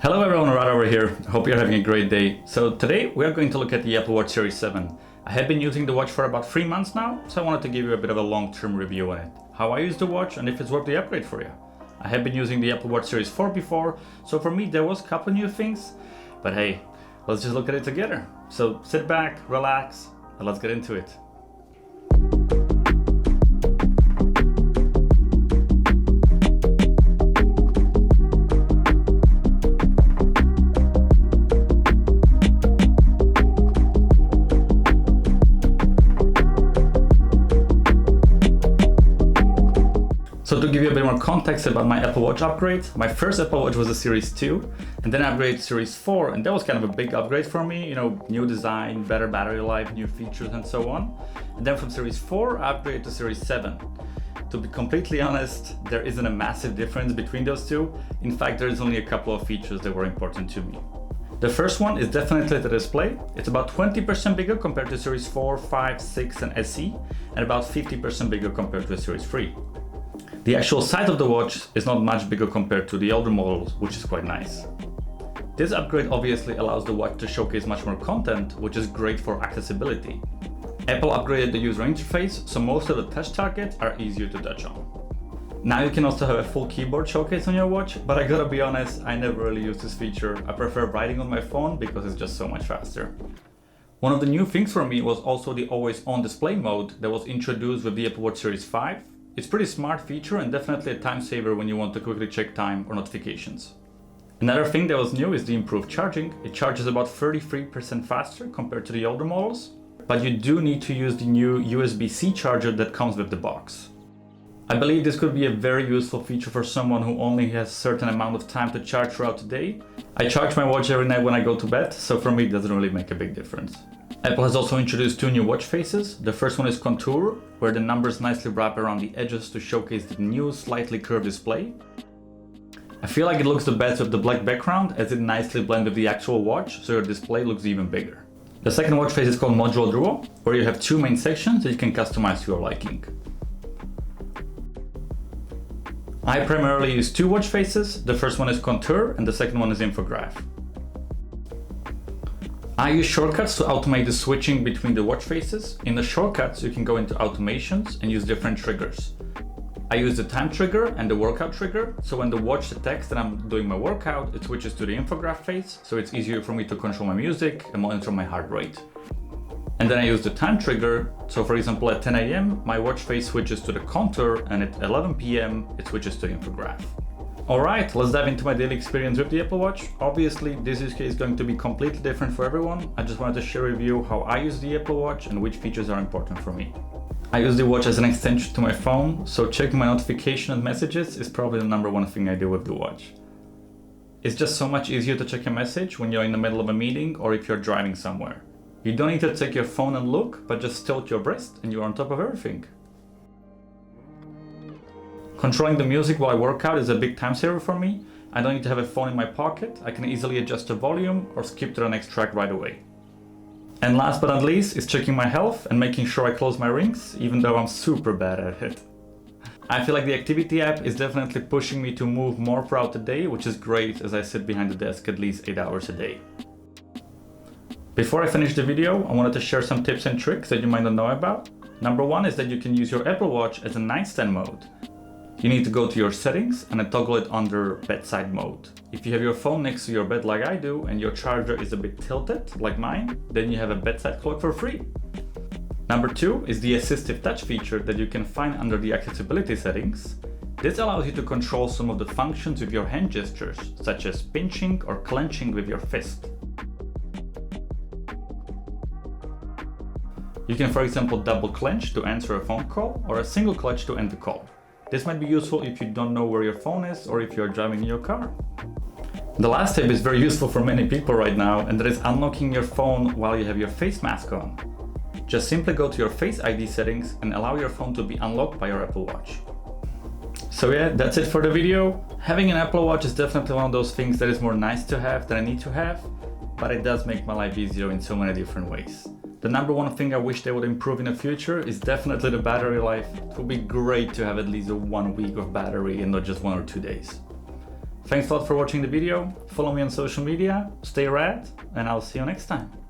Hello everyone, Rad over here. Hope you're having a great day. So today we are going to look at the Apple Watch Series 7. I have been using the watch for about 3 months now, so I wanted to give you a bit of a long-term review on it. How I use the watch and if it's worth the upgrade for you. I have been using the Apple Watch Series 4 before, so for me there was a couple new things. But hey, let's just look at it together. So sit back, relax, and let's get into it. So to give you a bit more context about my Apple Watch upgrade, my first Apple Watch was a Series 2, and then I upgraded to Series 4, and that was kind of a big upgrade for me, new design, better battery life, new features and so on. And then from Series 4, I upgraded to Series 7. To be completely honest, there isn't a massive difference between those two. In fact, there is only a couple of features that were important to me. The first one is definitely the display. It's about 20% bigger compared to Series 4, 5, 6 and SE, and about 50% bigger compared to a Series 3. The actual size of the watch is not much bigger compared to the older models, which is quite nice. This upgrade obviously allows the watch to showcase much more content, which is great for accessibility. Apple upgraded the user interface, so most of the touch targets are easier to touch on. Now you can also have a full keyboard showcase on your watch, but I gotta be honest, I never really use this feature. I prefer writing on my phone because it's just so much faster. One of the new things for me was also the always on display mode that was introduced with the Apple Watch Series 5. It's a pretty smart feature and definitely a time saver when you want to quickly check time or notifications. Another thing that was new is the improved charging. It charges about 33% faster compared to the older models, but you do need to use the new USB-C charger that comes with the box. I believe this could be a very useful feature for someone who only has a certain amount of time to charge throughout the day. I charge my watch every night when I go to bed, so for me it doesn't really make a big difference. Apple has also introduced 2 new watch faces. The first one is Contour, where the numbers nicely wrap around the edges to showcase the new slightly curved display. I feel like it looks the best with the black background as it nicely blends with the actual watch, so your display looks even bigger. The second watch face is called Modular Duo, where you have 2 main sections that you can customize to your liking. I primarily use 2 watch faces. The first one is Contour and the second one is Infograph. I use shortcuts to automate the switching between the watch faces. In the shortcuts, you can go into automations and use different triggers. I use the time trigger and the workout trigger, so when the watch detects that I'm doing my workout, it switches to the infograph face, so it's easier for me to control my music and monitor my heart rate. And then I use the time trigger, so for example at 10 AM, my watch face switches to the contour, and at 11 PM, it switches to the infograph. Alright, let's dive into my daily experience with the Apple Watch. Obviously, this use case is going to be completely different for everyone. I just wanted to share with you how I use the Apple Watch and which features are important for me. I use the watch as an extension to my phone, so checking my notifications and messages is probably the number one thing I do with the watch. It's just so much easier to check a message when you're in the middle of a meeting or if you're driving somewhere. You don't need to take your phone and look, but just tilt your wrist and you're on top of everything. Controlling the music while I work out is a big time saver for me. I don't need to have a phone in my pocket. I can easily adjust the volume or skip to the next track right away. And last but not least is checking my health and making sure I close my rings, even though I'm super bad at it. I feel like the activity app is definitely pushing me to move more throughout the day, which is great as I sit behind the desk at least 8 hours a day. Before I finish the video, I wanted to share some tips and tricks that you might not know about. Number 1 is that you can use your Apple Watch as a nightstand mode. You need to go to your settings and then toggle it under bedside mode. If you have your phone next to your bed like I do and your charger is a bit tilted like mine, then you have a bedside clock for free. Number 2 is the assistive touch feature that you can find under the accessibility settings. This allows you to control some of the functions with your hand gestures, such as pinching or clenching with your fist. You can, for example, double clench to answer a phone call or a single clutch to end the call. This might be useful if you don't know where your phone is or if you're driving in your car. The last tip is very useful for many people right now, and that is unlocking your phone while you have your face mask on. Just simply go to your Face ID settings and allow your phone to be unlocked by your Apple Watch. So yeah, that's it for the video. Having an Apple Watch is definitely one of those things that is more nice to have than I need to have, but it does make my life easier in so many different ways. The number one thing I wish they would improve in the future is definitely the battery life. It would be great to have at least a 1 week of battery and not just 1 or 2 days. Thanks a lot for watching the video. Follow me on social media, stay rad, and I'll see you next time.